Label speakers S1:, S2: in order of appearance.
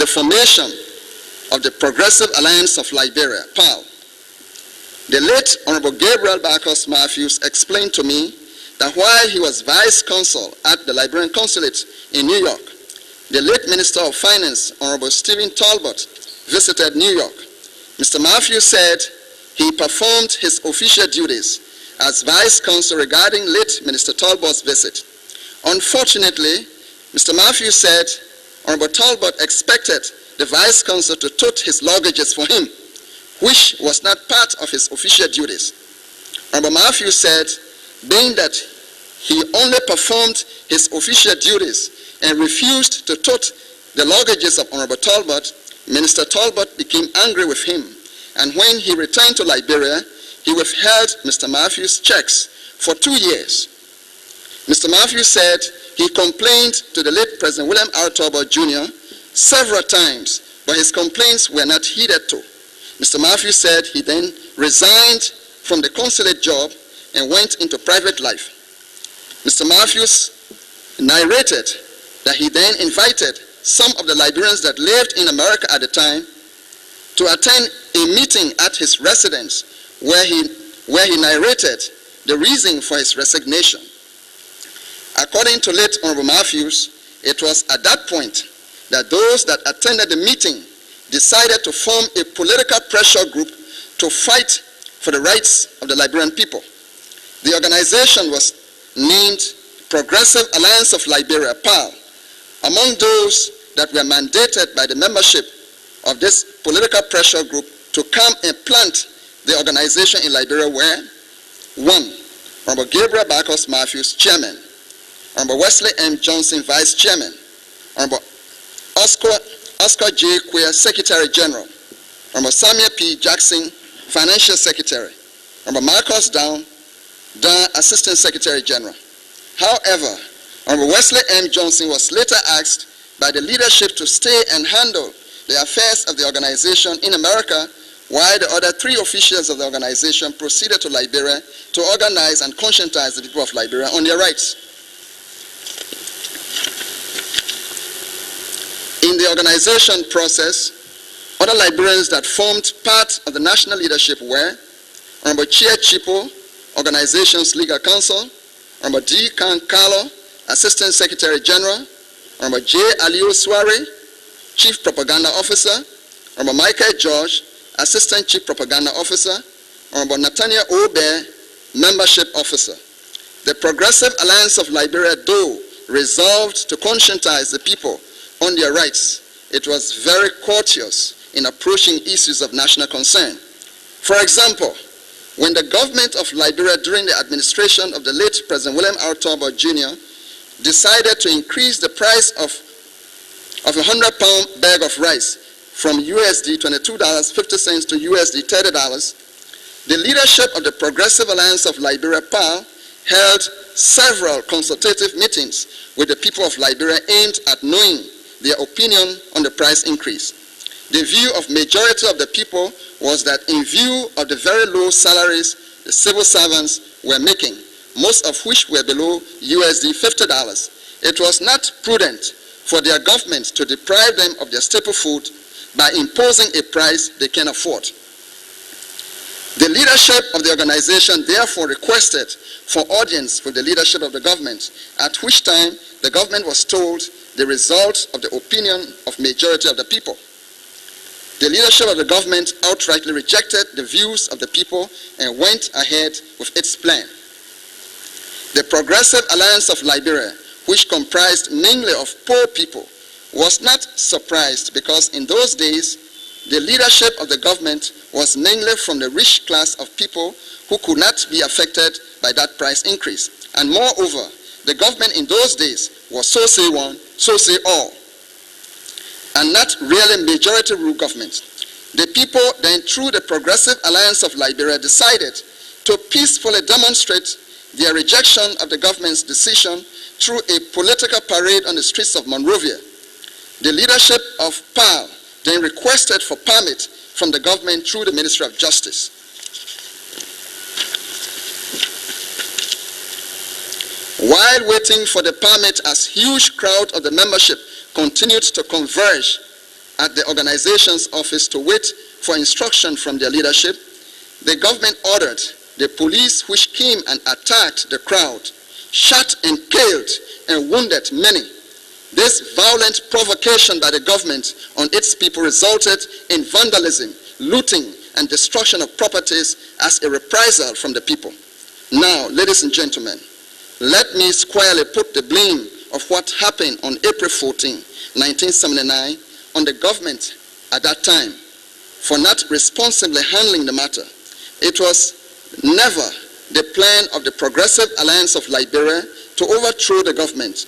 S1: the formation of the Progressive Alliance of Liberia, PAL. The late Honorable Gabriel Baccus Matthews explained to me that while he was vice consul at the Liberian consulate in New York, the late Minister of Finance, Honorable Stephen Talbot, visited New York. Mr. Matthews said he performed his official duties as vice consul regarding late Minister Talbot's visit. Unfortunately, Mr. Matthews said Honorable Talbot expected the vice consul to tote his luggages for him, which was not part of his official duties. Honorable Matthews said, being that he only performed his official duties and refused to tote the luggages of Honorable Talbot, Minister Talbot became angry with him, and when he returned to Liberia, he withheld Mr. Matthews' checks for 2 years. Mr. Matthews said he complained to the late President William R. Talbot Jr. several times, but his complaints were not heeded to. Mr. Matthews said he then resigned from the consulate job and went into private life. Mr. Matthews narrated that he then invited some of the Liberians that lived in America at the time to attend a meeting at his residence where he narrated the reason for his resignation. According to late Honorable Matthews, it was at that point that those that attended the meeting decided to form a political pressure group to fight for the rights of the Liberian people. The organization was named Progressive Alliance of Liberia, PAL. Among those that were mandated by the membership of this political pressure group to come and plant the organization in Liberia were 1. Honorable Gabriel Baccus Matthews, Chairman; Honorable Wesley M. Johnson, Vice Chairman; Honorable Oscar J. Queer, Secretary General; Honorable Samuel P. Jackson, Financial Secretary; Honorable Marcus Down, Assistant Secretary General. However, Honorable Wesley M. Johnson was later asked by the leadership to stay and handle the affairs of the organization in America, while the other 3 officials of the organization proceeded to Liberia to organize and conscientize the people of Liberia on their rights. In the organization process, other Liberians that formed part of the national leadership were Honorable Chair Chipo, Organization's Legal Counsel; Honorable D. Kahn Carlor, Assistant Secretary General; Honorable J. Aliu Suare, Chief Propaganda Officer; Honorable Michael George, Assistant Chief Propaganda Officer; Honorable Nathaniel Obe, Membership Officer. The Progressive Alliance of Liberia, though resolved to conscientize the people on their rights, it was very courteous in approaching issues of national concern. For example, when the government of Liberia during the administration of the late President William R. Talbot Jr. decided to increase the price of a 100-pound bag of rice from USD $22.50 to USD $30, the leadership of the Progressive Alliance of Liberia, PAL, held several consultative meetings with the people of Liberia aimed at knowing their opinion on the price increase. The view of majority of the people was that in view of the very low salaries the civil servants were making, most of which were below USD $50, it was not prudent for their government to deprive them of their staple food by imposing a price they can afford. The leadership of the organization therefore requested for audience with the leadership of the government, at which time the government was told the result of the opinion of majority of the people. The leadership of the government outrightly rejected the views of the people and went ahead with its plan. The Progressive Alliance of Liberia, which comprised mainly of poor people, was not surprised because in those days, the leadership of the government was mainly from the rich class of people who could not be affected by that price increase. And moreover, the government in those days was so say one, so say all, and not really majority rule government. The people then, through the Progressive Alliance of Liberia, decided to peacefully demonstrate their rejection of the government's decision through a political parade on the streets of Monrovia. The leadership of PAL then requested for permit from the government through the Ministry of Justice. While waiting for the permit, as huge crowd of the membership continued to converge at the organization's office to wait for instruction from their leadership, the government ordered the police, which came and attacked the crowd, shot and killed and wounded many. This violent provocation by the government on its people resulted in vandalism, looting, and destruction of properties as a reprisal from the people. Now, ladies and gentlemen, let me squarely put the blame of what happened on April 14, 1979, on the government at that time for not responsibly handling the matter. It was never the plan of the Progressive Alliance of Liberia to overthrow the government